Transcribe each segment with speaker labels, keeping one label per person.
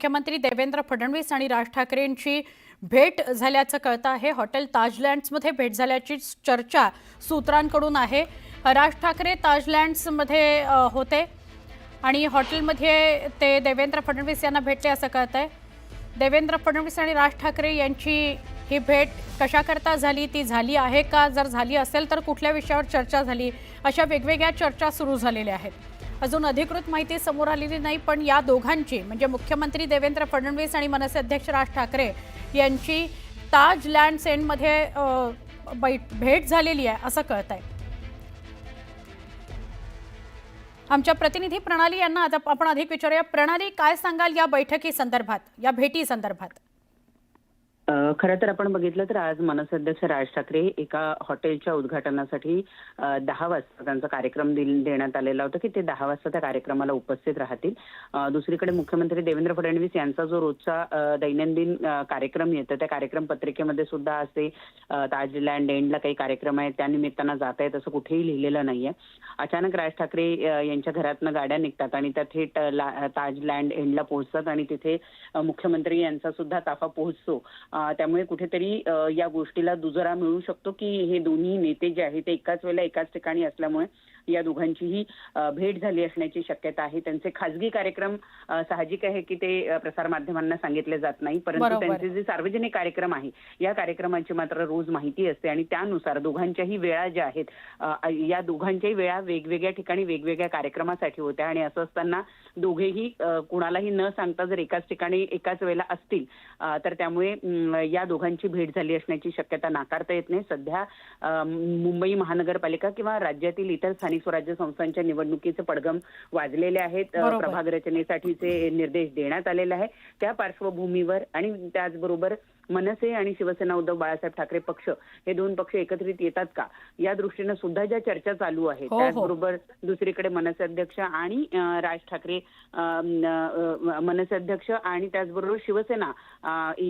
Speaker 1: मुख्यमंत्री देवेंद्र फडणवीस आणि राज ठाकरेंची भेट झाल्याचं कळतं आहे। हॉटेल ताजलँड्समध्ये भेट झाल्याची चर्चा सूत्रांकडून आहे। राज ठाकरे ताजलँड्समध्ये होते आणि हॉटेलमध्ये ते देवेंद्र फडणवीस यांना भेटले असं कळतंय। देवेंद्र फडणवीस आणि राज ठाकरे यांची ही भेट कशाकरता झाली, ती झाली आहे का, जर झाली असेल तर कुठल्या विषयावर चर्चा झाली, अशा वेगवेगळ्या चर्चा सुरू झालेल्या आहेत। अजून अधिकृत माहिती समोर आलेली नाही, पण या दोघांची म्हणजे मुख्यमंत्री देवेंद्र फडणवीस आणि मनसे अध्यक्ष राज ठाकरे यांची ताज लँड्स एंडमध्ये भेट झालेली आहे असं कळतंय। आमच्या प्रतिनिधी प्रणाली यांना आता आपण अधिक विचारूया। प्रणाली, काय सांगाल या बैठकी संदर्भात, या भेटी संदर्भात?
Speaker 2: खरं तर आपण बघितलं तर आज मनसे अध्यक्ष राज ठाकरे एका हॉटेलच्या उद्घाटनासाठी 10 वाजता त्यांचा कार्यक्रम देण्यात आलेला होता की ते 10 वाजता त्या कार्यक्रमाला उपस्थित राहतील। दुसरीकडे मुख्यमंत्री देवेंद्र फडणवीस यांचा जो रोजचा दैनंदिन कार्यक्रम येतो त्या कार्यक्रम पत्रिकेमध्ये सुद्धा असे ताजलँड एंडला काही कार्यक्रम आहेत त्या निमित्तानं जात आहेत असं कुठेही लिहिलेलं नाहीये। अचानक राज ठाकरे यांच्या घरातनं गाड्या निघतात आणि त्या थेट ताजलँड एंडला पोहोचतात आणि तिथे मुख्यमंत्री यांचा सुद्धा ताफा पोहोचतो। त्यामुळे कुठेतरी या गोष्टीला दुजोरा मिळू शकतो की हे दोन्ही नेते जे आहेत ते एकाच वेळेला एकाच ठिकाणी असल्यामुळे या दोघांचीही भेट झाली असण्याची शक्यता आहे। त्यांचे खासगी कार्यक्रम साहजिक आहे की ते प्रसार माध्यमांना सांगितले जात नाही, परंतु त्यांचे जे सार्वजनिक कार्यक्रम आहे या कार्यक्रमांची मात्र रोज माहिती असते आणि त्यानुसार दोघांच्याही वेळा ज्या आहेत या दोघांच्याही वेळा वेगवेगळ्या ठिकाणी वेगवेगळ्या कार्यक्रमासाठी होत्या आणि असं असताना दोघेही कुणालाही न सांगता जर एकाच ठिकाणी एकाच वेळेला असतील तर त्यामुळे या दोघांची भेट झाली असण्याची शक्यता नाकारता येत नाही। सध्या मुंबई महानगरपालिका किंवा राज्यातील इतर स्थानिक स्वराज्य संस्थांच्या निवडणुकीचे पडगम वाजलेले आहेत। प्रभाग रचनेसाठीचे निर्देश देण्यात आलेले आहे। त्या पार्श्वभूमीवर आणि त्याचबरोबर मनसे आणि शिवसेना उद्धव बाळासाहेब ठाकरे पक्ष हे दोन पक्ष एकत्रित येतात का या दृष्टीने सुद्धा ज्या चर्चा चालू आहेत त्याचबरोबर दुसरीकडे मनसे अध्यक्ष आणि राज ठाकरे मनसे अध्यक्ष आणि त्याचबरोबर शिवसेना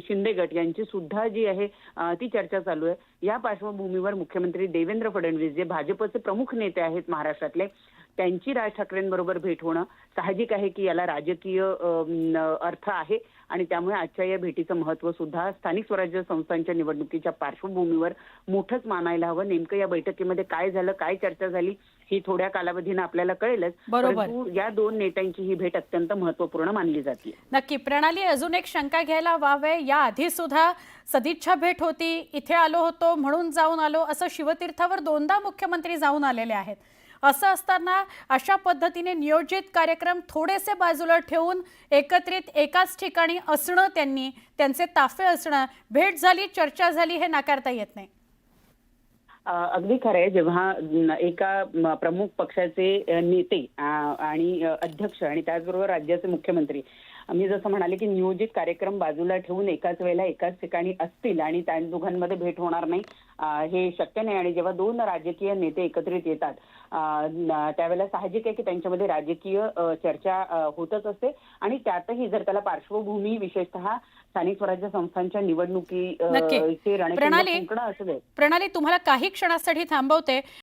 Speaker 2: शिंदे गट यांची सुद्धा जी आहे ती चर्चा चालू आहे। या पार्श्वभूमीवर मुख्यमंत्री देवेंद्र फडणवीस जे भाजपचे प्रमुख नेते आहेत महाराष्ट्रातले त्यांची राज ठाकरेंबरोबर भेट होणं साहजिक आहे की याला राजकीय अर्थ आहे आणि त्यामुळे आजच्या या भेटीचं महत्त्व सुद्धा स्थानिक स्वराज्य संस्थांच्या निवडणुकीच्या पार्श्वभूमीवर मोठंच मानायला हवं। नेमकं या बैठकीमध्ये काय झालं, काय चर्चा झाली ही थोड्या कालावधीनं आपल्याला कळेलच, परंतु या दोन नेत्यांची ही भेट अत्यंत महत्त्वपूर्ण मानली जाते।
Speaker 1: नक्की प्रणाली, अजून एक शंका घ्यायला वावे, या आधी सुद्धा सदिच्छा भेट होती, इथे आलो होतो म्हणून जाऊन आलो असं शिवतीर्थावर दोनदा मुख्यमंत्री जाऊन आलेले आहेत। असं असताना अशा पद्धतीने नियोजित कार्यक्रम थोडेसे बाजूला ठेवून एकत्रित एकाच ठिकाणी असणं, त्यांचे ताफे असणं, भेट झाली, चर्चा झाली हे नाकारता येत नाही।
Speaker 2: अगदी खरं आहे। जेव्हा एका प्रमुख पक्षाचे नेते आणि अध्यक्ष आणि त्याचबरोबर राज्याचे मुख्यमंत्री मी जसं म्हणाले की नियोजित कार्यक्रम बाजूला ठेवून एकाच वेळेला एकाच ठिकाणी असतील आणि त्या दोघांमध्ये भेट होणार नाही हे शक्य नाही आणि जेव्हा दोन राजकीय नेते एकत्रित येतात त्यावेळेला साहजिक आहे की त्यांच्यामध्ये राजकीय चर्चा होतच असते आणि त्यातही जर त्याला पार्श्वभूमी विशेषतः स्थानिक स्वराज्य संस्थांच्या निवडणुकीचे रणशिंगण असू दे।
Speaker 1: प्रणाली, तुम्हाला काही क्षणासाठी थांबवते।